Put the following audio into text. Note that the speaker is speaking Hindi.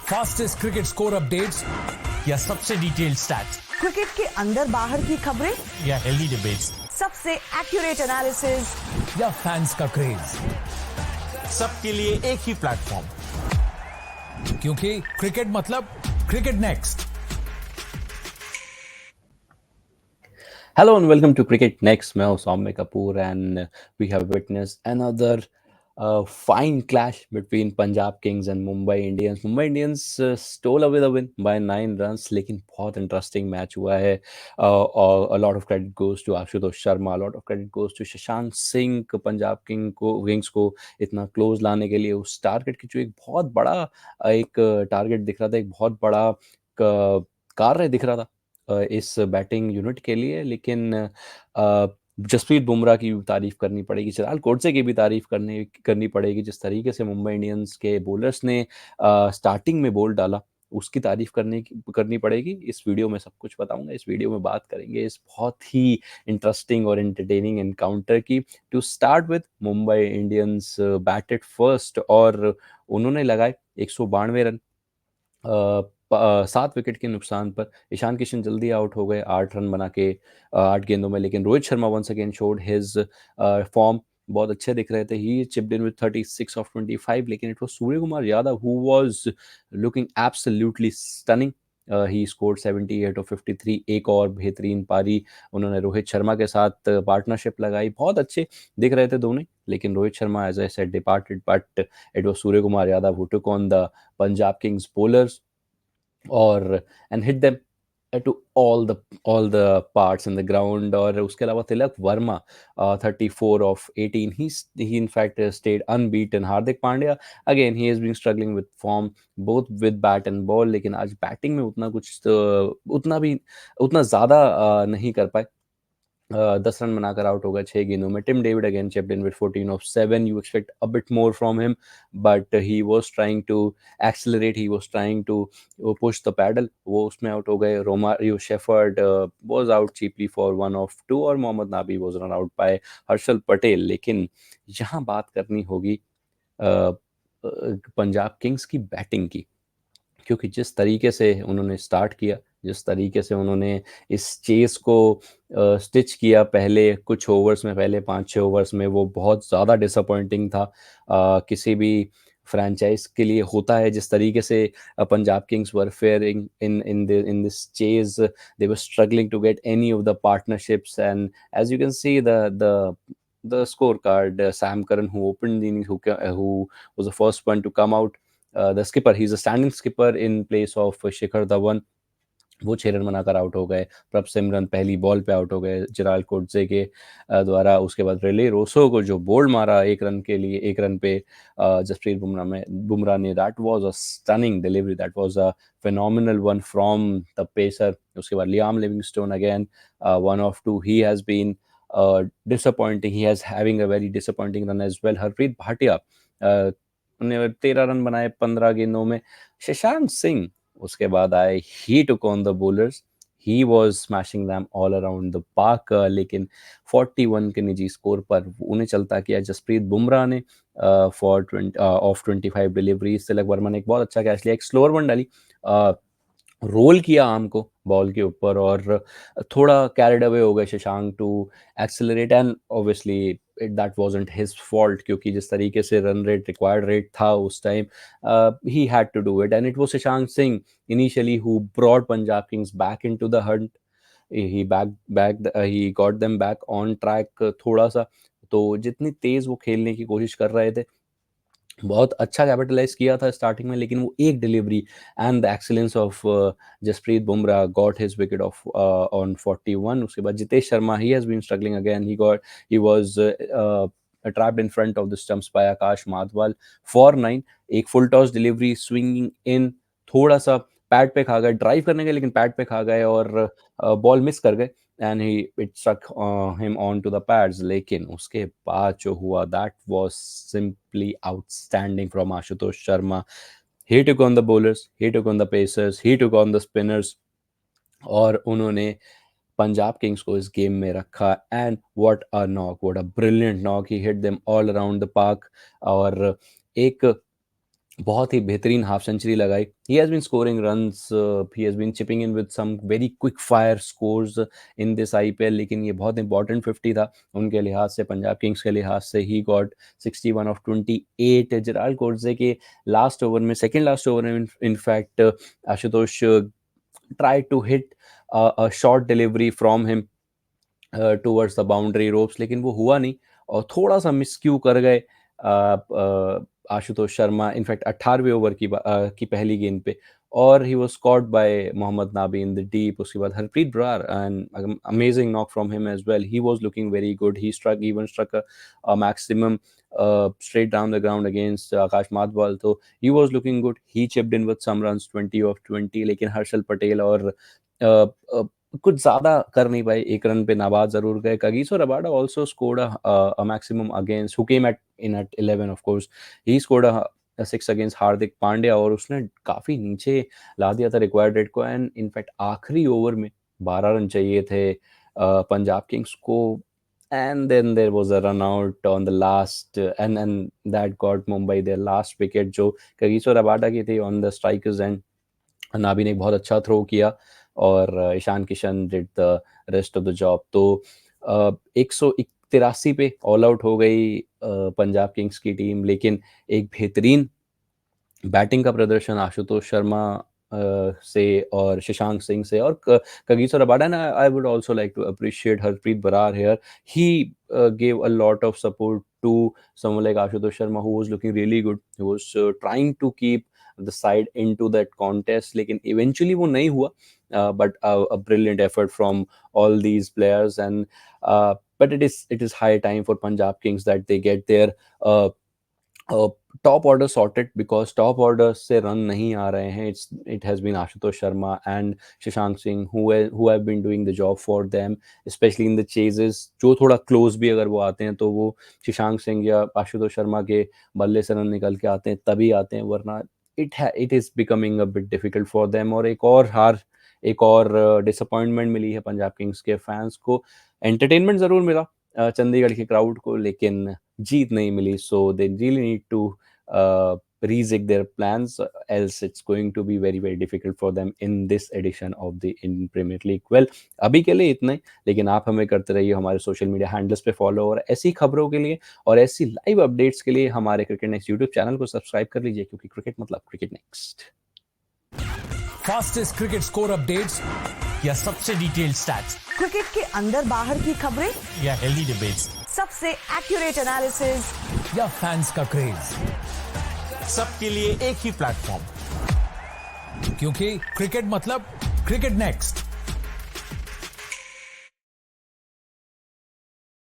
फास्टेस्ट क्रिकेट स्कोर अपडेट्स या सबसे डिटेल्ड स्टैट्स क्रिकेट के अंदर बाहर की खबरें या हेल्दी डिबेट्स सबसे एक्यूरेट एनालिसिस या फैंस का क्रेज, सबके लिए एक ही प्लेटफॉर्म, क्योंकि क्रिकेट मतलब cricket next. Hello and welcome to Cricket Next. मैं हूं सौम्य Kapoor and we have witnessed another fine clash between Punjab Kings and Mumbai Indians. Mumbai Indians stole away the win by 9 runs, लेकिन बहुत interesting match हुआ है. A lot of credit goes to Ashutosh Sharma, a lot of credit goes to Shashank Singh. Punjab Kings को इतना क्लोज लाने के लिए उस टारगेट की जो एक बहुत बड़ा एक टारगेट दिख रहा था, एक बहुत बड़ा कार्य दिख रहा था इस बैटिंग यूनिट के लिए, लेकिन जसप्रीत बुमराह की भी तारीफ करनी पड़ेगी, चिराग कोटसे की भी तारीफ करनी पड़ेगी। जिस तरीके से मुंबई इंडियंस के बॉलर्स ने स्टार्टिंग में बॉल डाला, उसकी तारीफ करनी पड़ेगी। इस वीडियो में सब कुछ बताऊंगा। इस वीडियो में बात करेंगे इस बहुत ही इंटरेस्टिंग और एंटरटेनिंग एनकाउंटर की। To start with, Mumbai Indians batted first और उन्होंने लगाए 192 रन 7 विकेट के नुकसान पर। ईशान किशन जल्दी आउट हो गए 8 रन बना के 8 गेंदों में, लेकिन Rohit Sharma once again showed his form, बहुत अच्छे दिख रहे थे। He chipped in with 36 of 25, लेकिन it was Surya Kumar Yadav who was looking absolutely stunning. He scored 78 of 53। एक और बेहतरीन पारी उन्होंने रोहित शर्मा के साथ पार्टनरशिप लगाई, बहुत अच्छे दिख रहे थे दोनों, लेकिन Rohit Sharma as I said departed, but it was Surya Kumar Yadav who took on the Punjab Kings bowlers और and hit them to all the parts in the ground। और उसके अलावा Tilak Varma 34 of 18, he in fact stayed unbeaten। Hardik Pandya again he has been struggling with form both with bat and ball, लेकिन आज बैटिंग में उतना ज़्यादा नहीं कर पाए। 10 रन बनाकर आउट हो गए 6 गेंदों में। Tim David again chipped in with 14 of 7। You expect a bit more from him, but he was trying to accelerate, he was trying to push the pedal. वो उसमें आउट हो गए। Romario Shepherd was out cheaply for 1 of 2 और Mohammad Nabi was run out by Harshal Patel. लेकिन यहाँ बात करनी होगी पंजाब किंग्स की बैटिंग की, क्योंकि जिस तरीके से उन्होंने स्टार्ट किया, जिस तरीके से उन्होंने इस चेस को स्टिच किया पहले कुछ ओवर्स में, पहले 5-6 ओवर्स में, वो बहुत ज़्यादा डिसअपॉइंटिंग था। किसी भी फ्रेंचाइज के लिए होता है जिस तरीके से Punjab Kings were faring in this chase. They were struggling to get any of the partnerships and as you can see the scorecard, Sam Curran who opened the innings, who was the first one to come out, the skipper, he's a standing skipper in place of Shikhar Dhawan, वो 6 रन बनाकर आउट हो गए। प्रभ सिमरन पहली बॉल पे आउट हो गए चिराग कोटसे के द्वारा। उसके बाद रेले रोसो को जो बोल्ड मारा 1 रन के लिए, 1 रन पे जसप्रीत बुमराह ने, that was a stunning delivery, that was a phenomenal one from the pacer। उसके बाद Liam Livingstone again 1 of 2, he has been disappointing, he has having a very disappointing run as well। Harpreet Bhatia ने 13 रन बनाए 15 गेंदों में। शशांक सिंह उसके बाद आए, he took on the bowlers, he was smashing them all around the park। लेकिन 41 के निजी स्कोर पर उन्हें चलता किया जसप्रीत बुमराह ने फॉर 25 डिलीवरीज। तिलक वर्मा ने एक बहुत अच्छा कैच लिया, एक स्लोअर वन डाली, रोल किया आर्म को बॉल के ऊपर और थोड़ा कैरिड अवे हो गए Shashank to accelerate, and obviously that wasn't his fault, क्योंकि जिस तरीके से रन रेट रिक्वायर्ड रेट था उस time, he had to do it and it was Shashank Singh initially who brought Punjab Kings back into the hunt। he got them back on track थोड़ा सा। तो जितनी तेज वो खेलने की कोशिश कर रहे थे, बहुत अच्छा कैपिटलाइज किया था स्टार्टिंग में, लेकिन वो एक delivery and the excellence of Jasprit Bumrah got his wicket of on 41। उसके बाद Jitesh Sharma, he has been struggling again, he was trapped in front of the stumps by Akash Madhwal for 9। एक फुल टॉस डिलीवरी स्विंगिंग इन, थोड़ा सा पैड पे खा गए, ड्राइव करने गए लेकिन पैड पे खा गए और बॉल मिस कर गए and it struck him on to the pads. लेकिन उसके बाद जो हुआ, that was simply outstanding from Ashutosh Sharma. He took on the bowlers, he took on the pacers, he took on the spinners और उन्होंने पंजाब किंग्स को इस गेम में रखा। And what a knock, what a brilliant knock, he hit them all around the park. और एक बहुत ही बेहतरीन हाफ सेंचुरी लगाई. He has been scoring runs, he has been chipping in with some very quick fire scores in this IPL. लेकिन ये बहुत इंपॉर्टेंट 50 था उनके लिहाज से, पंजाब किंग्स के लिहाज से. He got 61 of 28. जेराल्ड कोटजे के लास्ट ओवर में, सेकेंड लास्ट ओवर में in fact Ashutosh tried to hit a short delivery from him towards the boundary ropes, लेकिन वो हुआ नहीं और थोड़ा सा मिसक्यू कर गए आशुतोष शर्मा इनफैक्ट 18वें ओवर की पहली गेंद पे, और he was caught by Mohammad Nabi in the deep. उसके बाद Harpreet Brar, and amazing knock from him as well. He was looking very good. He struck a maximum straight down the ground against Akash Madhwal. So he was looking good. He chipped in with some runs, 20 of 20. लेकिन हर्षल पटेल और कुछ ज्यादा कर नहीं पाए. एक रन पे नाबाद जरूर गए. Kagiso Rabada also scored a maximum against, who came in at 11 of course. He scored a 6 against Hardik Pandya और उसने काफी नीचे ला दिया था रिक्वायर्ड रेट को. एंड इनफैक्ट आखिरी ओवर में 12 रन चाहिए थे पंजाब किंग्स को. And then there was a run out on the last, and that got Mumbai their last wicket, जो Kagiso Rabada की थी on the strikers end. Nabi ने एक बहुत अच्छा थ्रो किया और Ishan Kishan did the rest of the job. तो 183 पे ऑल आउट हो गई पंजाब किंग्स की टीम. लेकिन एक बेहतरीन बैटिंग का प्रदर्शन आशुतोष शर्मा से और शशांक सिंह से और Kagiso Rabada. And I would also like to appreciate Harpreet Brar here. He gave a lot of support to someone like Ashutosh Sharma, who was looking really good. He was trying to keep the side into that contest, लेकिन eventually वो नहीं हुआ. But a brilliant effort from all these players, and but it is high time for Punjab Kings that they get their top order sorted, because top order से run नहीं आ रहे हैं. It has been Ashutosh Sharma and Shashank Singh who have been doing the job for them, especially in the chases. जो थोड़ा close भी अगर वो आते हैं तो वो शशांक सिंह या आशुतोष शर्मा के बल्ले से रन निकल के आते हैं तभी आते हैं, वरना it is becoming a bit difficult for them. और एक और डिसअपॉइंटमेंट मिली है पंजाब किंग्स के फैंस को. एंटरटेनमेंट जरूर मिला चंडीगढ़ के क्राउड को, लेकिन जीत नहीं मिली. So they really need to rejig their plans, else it's going to be very very difficult for them in this edition of the Indian Premier League. Well, अभी के लिए इतना ही, लेकिन आप हमें करते रहिए हमारे सोशल मीडिया हैंडल्स पे फॉलो, और ऐसी खबरों के लिए और ऐसी लाइव अपडेट्स के लिए हमारे क्रिकेट नेक्स्ट यूट्यूब चैनल को सब्सक्राइब कर लीजिए, क्योंकि क्रिकेट मतलब cricket next. Fastest cricket score updates या सबसे डिटेल्ड स्टैट्स, क्रिकेट के अंदर बाहर की खबरें या हेल्दी डिबेट्स, सबसे एक्यूरेट एनालिसिस या फैंस का क्रेज, सबके लिए एक ही प्लेटफॉर्म, क्योंकि क्रिकेट मतलब क्रिकेट नेक्स्ट.